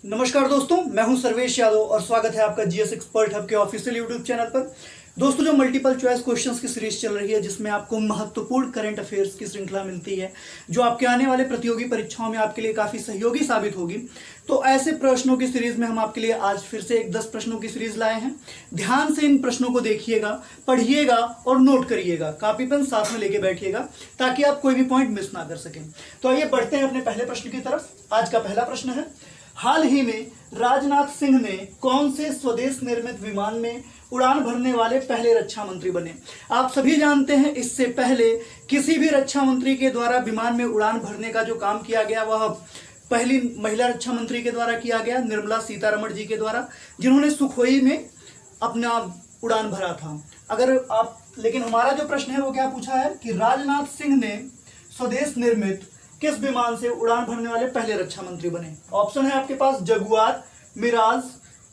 नमस्कार दोस्तों, मैं हूं सर्वेश यादव और स्वागत है आपका जीएस एक्सपर्ट हब के ऑफिशियल यूट्यूब चैनल पर। दोस्तों, जो मल्टीपल चॉइस क्वेश्चंस की सीरीज चल रही है जिसमें आपको महत्वपूर्ण करंट अफेयर्स की श्रृंखला मिलती है जो आपके आने वाले प्रतियोगी परीक्षाओं में आपके लिए काफी सहयोगी साबित होगी। तो ऐसे प्रश्नों की सीरीज में हम आपके लिए आज फिर से एक 10 प्रश्नों की सीरीज लाए हैं। ध्यान से इन प्रश्नों को देखिएगा, पढ़िएगा और नोट करिएगा। कॉपी पेन साथ में लेके बैठिएगा ताकि आप कोई भी पॉइंट मिस ना कर सकें। तो आइए बढ़ते हैं अपने पहले प्रश्न की तरफ। आज का पहला प्रश्न है, हाल ही में राजनाथ सिंह ने कौन से स्वदेश निर्मित विमान में उड़ान भरने वाले पहले रक्षा मंत्री बने? आप सभी जानते हैं इससे पहले किसी भी रक्षा मंत्री के द्वारा विमान में उड़ान भरने का जो काम किया गया वह पहली महिला रक्षा मंत्री के द्वारा किया गया, निर्मला सीतारमण जी के द्वारा, जिन्होंने सुखोई में अपना उड़ान भरा था। लेकिन हमारा जो प्रश्न है वो क्या पूछा है कि राजनाथ सिंह ने स्वदेश निर्मित किस विमान से उड़ान भरने वाले पहले रक्षा मंत्री बने? ऑप्शन है आपके पास जगुआर, मिराज,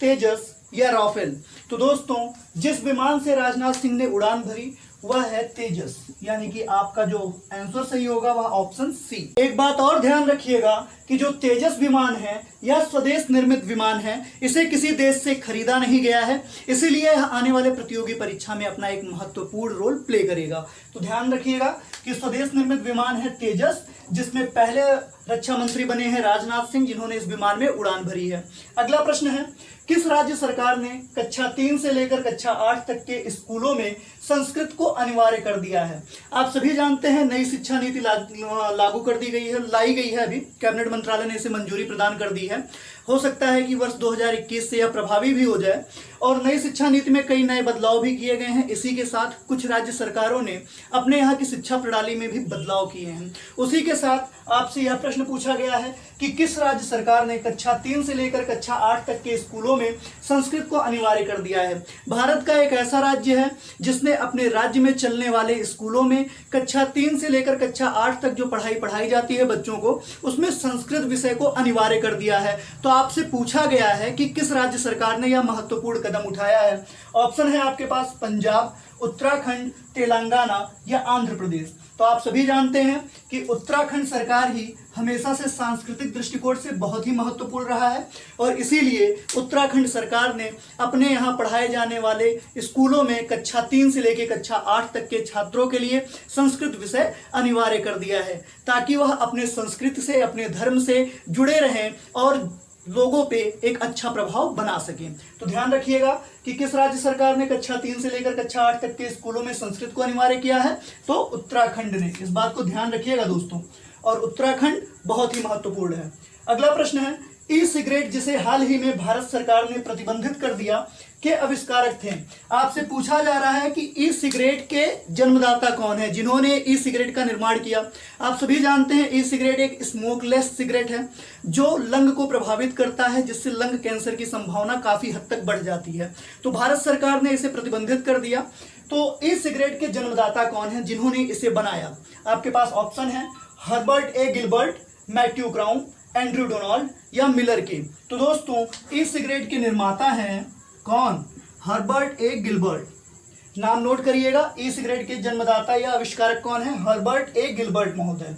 तेजस या राफेल। तो दोस्तों, जिस विमान से राजनाथ सिंह ने उड़ान भरी वह है तेजस, यानी कि आपका जो आंसर सही होगा वह ऑप्शन सी। एक बात और ध्यान रखिएगा कि जो तेजस विमान है यह स्वदेश निर्मित विमान है, इसे किसी देश से खरीदा नहीं गया है, इसीलिए यह आने वाले प्रतियोगी परीक्षा में अपना एक महत्वपूर्ण रोल प्ले करेगा। तो ध्यान रखिएगा कि स्वदेश निर्मित विमान है तेजस, जिसमें पहले रक्षा मंत्री बने हैं राजनाथ सिंह, जिन्होंने इस विमान में उड़ान भरी है। अगला प्रश्न है, किस राज्य सरकार ने कक्षा 3 से लेकर कक्षा 8 तक के स्कूलों में संस्कृत को अनिवार्य कर दिया है? आप सभी जानते हैं नई शिक्षा नीति लागू कर दी गई है, लाई गई है। अभी कैबिनेट मंत्रालय ने इसे मंजूरी प्रदान कर दी है। हो सकता है कि वर्ष 2021 से यह प्रभावी भी हो जाए और नई शिक्षा नीति में कई नए बदलाव भी किए गए हैं। इसी के साथ कुछ राज्य सरकारों ने अपने यहाँ की शिक्षा प्रणाली में भी बदलाव किए हैं। उसी के साथ आपसे यह प्रश्न पूछा गया है कि किस राज्य सरकार ने कक्षा 3 से लेकर कक्षा 8 तक के स्कूलों में संस्कृत को अनिवार्य कर दिया है? भारत का एक ऐसा राज्य है जिसने अपने राज्य में चलने वाले स्कूलों में कक्षा 3 से लेकर कक्षा 8 तक जो पढ़ाई जाती है बच्चों को, उसमें संस्कृत विषय को अनिवार्य कर दिया है। तो आपसे पूछा गया है कि किस राज्य सरकार ने यह महत्वपूर्ण कदम उठाया है? ऑप्शन है आपके पास पंजाब, उत्तराखंड, तेलंगाना या आंध्र प्रदेश। तो आप सभी जानते हैं कि उत्तराखंड सरकार ही हमेशा से सांस्कृतिक दृष्टिकोण से बहुत ही महत्वपूर्ण रहा है और इसीलिए उत्तराखंड सरकार ने अपने यहाँ पढ़ाए जाने वाले स्कूलों में कक्षा 3 से लेकर कक्षा 8 तक के छात्रों के लिए संस्कृत विषय अनिवार्य कर दिया है, ताकि वह अपने संस्कृति से, अपने धर्म से जुड़े रहें और लोगों पे एक अच्छा प्रभाव बना सकें। तो ध्यान रखिएगा कि किस राज्य सरकार ने कक्षा 3 से लेकर कक्षा 8 तक के स्कूलों में संस्कृत को अनिवार्य किया है? तो उत्तराखंड ने। इस बात को ध्यान रखिएगा दोस्तों, और उत्तराखंड बहुत ही महत्वपूर्ण है। अगला प्रश्न है, ई सिगरेट जिसे हाल ही में भारत सरकार ने प्रतिबंधित कर दिया के आविष्कारक थे? आपसे पूछा जा रहा है कि ई सिगरेट के जन्मदाता कौन है, जिन्होंने ई सिगरेट का निर्माण किया? आप सभी जानते हैं ई सिगरेट एक स्मोकलेस सिगरेट है जो लंग को प्रभावित करता है, जिससे लंग कैंसर की संभावना काफी हद तक बढ़ जाती है। तो भारत सरकार ने इसे प्रतिबंधित कर दिया। तो ई सिगरेट के जन्मदाता कौन है जिन्होंने इसे बनाया? आपके पास ऑप्शन है हर्बर्ट ए Gilbert, Matthew crown, Andrew Donald या मिलर के। तो दोस्तों, ई सिगरेट के निर्माता हैं कौन? हर्बर्ट ए गिलबर्ट। नाम नोट करिएगा, ई सिगरेट के जन्मदाता या आविष्कारक कौन है? हर्बर्ट ए गिलबर्ट महोदय।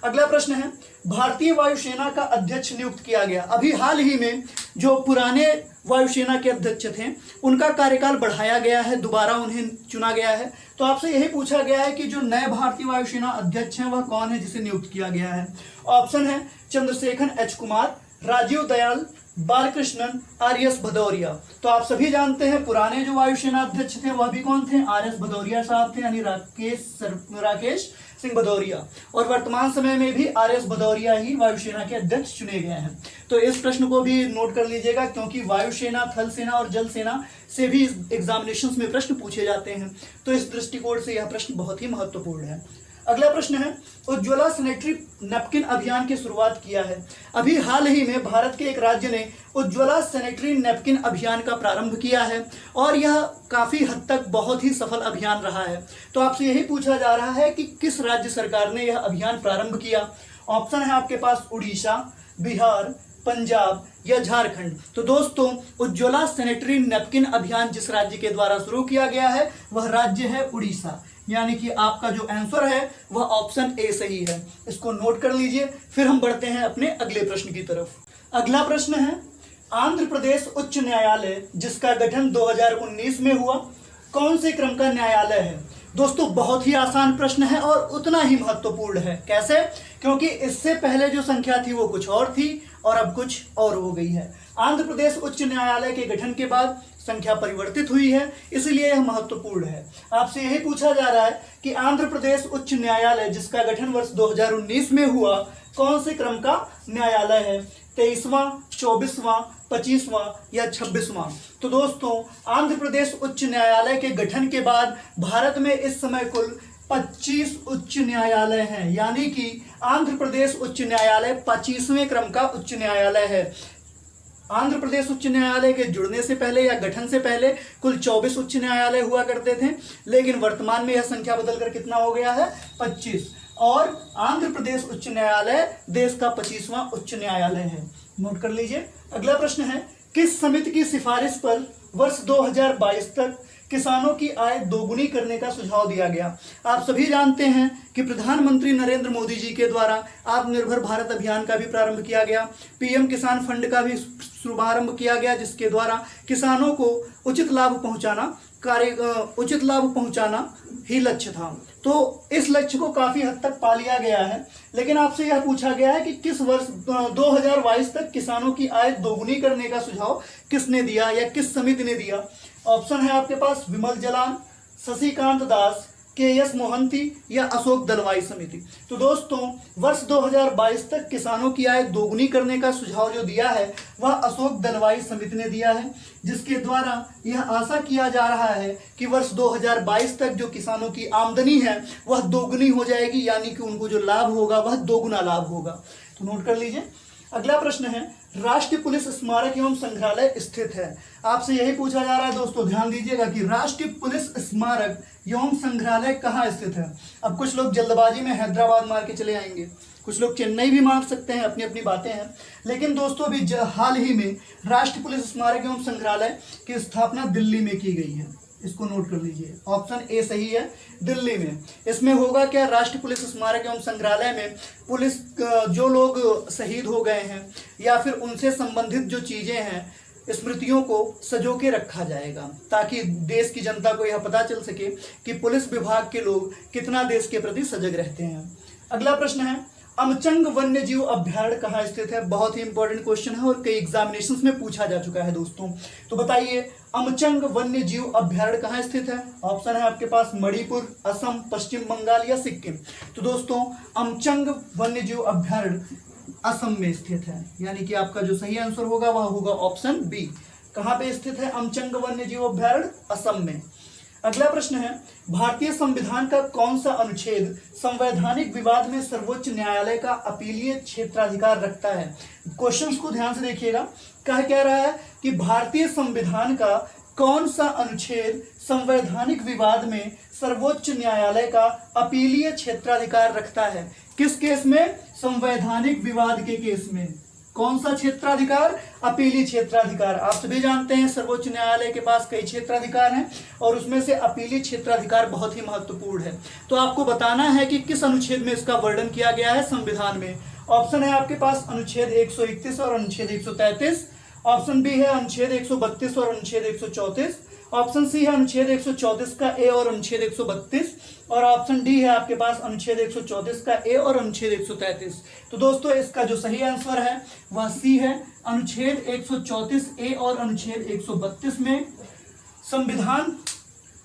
अगला प्रश्न है, भारतीय वायुसेना का अध्यक्ष नियुक्त किया गया। अभी हाल ही में जो पुराने वायुसेना के अध्यक्ष थे उनका कार्यकाल बढ़ाया गया है, दोबारा उन्हें चुना गया है। तो आपसे यही पूछा गया है कि जो नए भारतीय वायुसेना अध्यक्ष हैं वह कौन है जिसे नियुक्त किया गया है? ऑप्शन है चंद्रशेखर एच कुमार, राजीव दयाल, बालकृष्णन, आर.एस. भदौरिया। तो आप सभी जानते हैं पुराने जो वायुसेना अध्यक्ष थे वह भी कौन थे? आर.एस. भदौरिया साहब थे, यानी राकेश सिंह भदौरिया। और वर्तमान समय में भी आर.एस. भदौरिया ही वायुसेना के अध्यक्ष चुने गए हैं। तो इस प्रश्न को भी नोट कर लीजिएगा, क्योंकि वायुसेना, थल सेना और जल सेना से भी एग्जामिनेशंस में प्रश्न पूछे जाते हैं। तो इस दृष्टिकोण से यह प्रश्न बहुत ही महत्वपूर्ण है। अगला प्रश्न है, उज्ज्वला सैनिटरी नैपकिन अभियान की शुरुआत किया है। अभी हाल ही में भारत के एक राज्य ने उज्ज्वला सैनिटरी नैपकिन अभियान का प्रारंभ किया है और यह काफी हद तक बहुत ही सफल अभियान रहा है। तो आपसे यही पूछा जा रहा है कि किस राज्य सरकार ने यह अभियान प्रारंभ किया? ऑप्शन है आपके पास उड़ीसा, बिहार, पंजाब या झारखंड। तो दोस्तों, उज्ज्वला सैनिटरी नैपकिन अभियान जिस राज्य के द्वारा शुरू किया गया है वह राज्य है उड़ीसा, यानी कि आपका जो आंसर है वह ऑप्शन ए सही है। इसको नोट कर लीजिए। फिर हम बढ़ते हैं अपने अगले प्रश्न की तरफ। अगला प्रश्न है, आंध्र प्रदेश उच्च न्यायालय जिसका गठन 2019 में हुआ कौन से क्रम का न्यायालय है? दोस्तों बहुत ही आसान प्रश्न है और उतना ही महत्वपूर्ण है। कैसे? क्योंकि इससे पहले जो संख्या थी वो कुछ और थी और अब कुछ और हो गई है। आंध्र प्रदेश उच्च न्यायालय के गठन के बाद संख्या परिवर्तित हुई है, इसलिए यह महत्वपूर्ण है। आपसे यही पूछा जा रहा है कि आंध्र प्रदेश उच्च न्यायालय जिसका गठन वर्ष 2019 में हुआ कौन से क्रम का न्यायालय है? 23वां, 24वां, 25वां या 26वां? तो दोस्तों आंध्र प्रदेश उच्च न्यायालय के गठन के बाद भारत में इस समय कुल 25 उच्च न्यायालय हैं, यानी कि आंध्र प्रदेश उच्च न्यायालय 25वें क्रम का उच्च न्यायालय है। आंध्र प्रदेश उच्च न्यायालय के जुड़ने से पहले या गठन से पहले कुल 24 उच्च न्यायालय हुआ करते थे, लेकिन वर्तमान में यह संख्या बदलकर कितना हो गया है? 25। और आंध्र प्रदेश उच्च न्यायालय देश का 25वां उच्च न्यायालय है। नोट कर लीजिए। अगला प्रश्न है, किस समिति की सिफारिश पर वर्ष 2022 तक किसानों की आय दोगुनी करने का सुझाव दिया गया? आप सभी जानते हैं कि प्रधानमंत्री नरेंद्र मोदी जी के द्वारा आत्मनिर्भर भारत अभियान का भी प्रारंभ किया गया, पीएम किसान फंड का भी शुभारंभ किया गया, जिसके द्वारा किसानों को उचित लाभ पहुंचाना ही लक्ष्य था। तो इस लक्ष्य को काफी हद तक पा लिया गया है, लेकिन आपसे यह पूछा गया है कि किस वर्ष 2022 तक किसानों की आय दोगुनी करने का सुझाव किसने दिया या किस समिति ने दिया? ऑप्शन है आपके पास विमल जलान, शशिकांत दास, के.एस. मोहंती या अशोक दलवाई समिति। तो दोस्तों वर्ष 2022 तक किसानों की आय दोगुनी करने का सुझाव जो दिया है वह अशोक दलवाई समिति ने दिया है, जिसके द्वारा यह आशा किया जा रहा है कि वर्ष 2022 तक जो किसानों की आमदनी है वह दोगुनी हो जाएगी, यानी कि उनको जो लाभ होगा वह दोगुना लाभ होगा। तो नोट कर लीजिए। अगला प्रश्न है, राष्ट्रीय पुलिस स्मारक एवं संग्रहालय स्थित है? आपसे यही पूछा जा रहा है दोस्तों, ध्यान दीजिएगा कि राष्ट्रीय पुलिस स्मारक एवं संग्रहालय कहाँ स्थित है। अब कुछ लोग जल्दबाजी में हैदराबाद मार के चले आएंगे, कुछ लोग चेन्नई भी मार सकते हैं, अपनी अपनी बातें हैं, लेकिन दोस्तों अभी हाल ही में राष्ट्रीय पुलिस स्मारक एवं संग्रहालय की स्थापना दिल्ली में की गई है। इसको नोट कर लीजिए। ऑप्शन ए सही है, दिल्ली में। इसमें होगा क्या? राष्ट्रीय पुलिस स्मारक एवं संग्रहालय में पुलिस जो लोग शहीद हो गए हैं या फिर उनसे संबंधित जो चीजें हैं, स्मृतियों को सजो के रखा जाएगा, ताकि देश की जनता को यह पता चल सके कि पुलिस विभाग के लोग कितना देश के प्रति सजग रहते हैं। अगला प्रश्न है, अमचंग वन्य जीव अभ्यारण्य कहाँ स्थित है? बहुत ही इंपॉर्टेंट क्वेश्चन है और कई एग्जामिनेशंस में पूछा जा चुका है दोस्तों। तो बताइए अमचंग वन्य जीव अभ्यारण्य कहाँ स्थित है? ऑप्शन है आपके पास मणिपुर, असम, पश्चिम बंगाल या सिक्किम। तो दोस्तों अमचंग वन्य जीव अभ्यारण्य असम में स्थित है, यानी कि आपका जो सही आंसर होगा वह होगा ऑप्शन बी। कहाँ पे स्थित है अमचंग वन्य जीव अभ्यारण्य? असम में। अगला प्रश्न है, भारतीय संविधान का कौन सा अनुच्छेद संवैधानिक विवाद में सर्वोच्च न्यायालय का अपीलीय क्षेत्राधिकार रखता है? क्वेश्चंस को ध्यान से देखिएगा। कह रहा है कि भारतीय संविधान का कौन सा अनुच्छेद संवैधानिक विवाद में सर्वोच्च न्यायालय का अपीलीय क्षेत्राधिकार रखता है? किस केस में? संवैधानिक विवाद के केस में। कौन सा क्षेत्राधिकार? अपीलीय क्षेत्राधिकार। आप सभी जानते हैं सर्वोच्च न्यायालय के पास कई क्षेत्राधिकार हैं और उसमें से अपीलीय क्षेत्राधिकार बहुत ही महत्वपूर्ण है। तो आपको बताना है कि किस अनुच्छेद में इसका वर्णन किया गया है संविधान में। ऑप्शन है आपके पास अनुच्छेद 131 और अनुच्छेद 133, ऑप्शन बी है अनुच्छेद 132 और अनुच्छेद 134, ऑप्शन सी है अनुच्छेद 134 का ए और अनुच्छेद 132, और ऑप्शन डी है आपके पास अनुच्छेद 134 का ए और अनुच्छेद 133। तो दोस्तों इसका जो सही आंसर है वह सी है, अनुच्छेद 134 ए और अनुच्छेद 132 में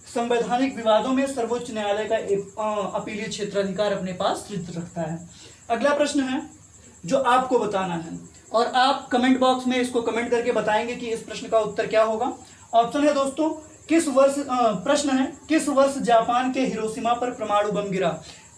संवैधानिक विवादों में सर्वोच्च न्यायालय का अपीलीय क्षेत्राधिकार अपने पास रखता है। अगला प्रश्न है जो आपको बताना है और आप कमेंट बॉक्स में इसको कमेंट करके बताएंगे कि इस प्रश्न का उत्तर क्या होगा। ऑप्शन है दोस्तों, किस वर्ष प्रश्न है, किस वर्ष जापान के हिरोशिमा पर परमाणु बम गिरा?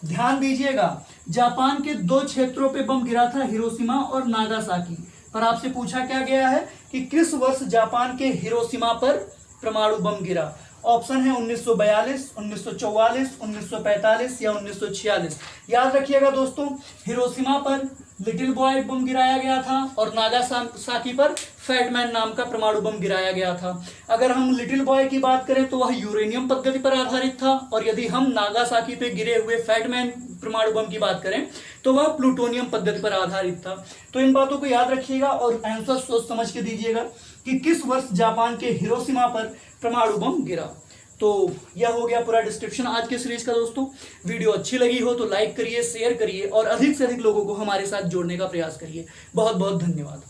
ध्यान दीजिएगा, जापान के दो क्षेत्रों पे बम गिरा था, हिरोशिमा और नागासाकी। पर आपसे पूछा क्या गया है कि किस वर्ष जापान के हिरोशिमा पर परमाणु बम गिरा? ऑप्शन है 1942, 1944, 1945 या 1946। याद रखिएगा दोस्तों, हिरोशिमा पर लिटिल बॉय बम गिराया गया था और नागासाकी पर फैटमैन नाम का परमाणु बम गिराया गया था। अगर हम लिटिल बॉय की बात करें तो वह यूरेनियम पद्धति पर आधारित था, और यदि हम नागासाकी पे गिरे हुए फैटमैन परमाणु बम की बात करें तो वह प्लूटोनियम पद्धति पर आधारित था। तो इन बातों को याद रखिएगा और आंसर सोच समझ के दीजिएगा कि किस वर्ष जापान के हिरोशिमा पर परमाणु बम गिरा। तो यह हो गया पूरा डिस्क्रिप्शन आज के सीरीज का। दोस्तों वीडियो अच्छी लगी हो तो लाइक करिए, शेयर करिए और अधिक से अधिक लोगों को हमारे साथ जोड़ने का प्रयास करिए। बहुत बहुत धन्यवाद।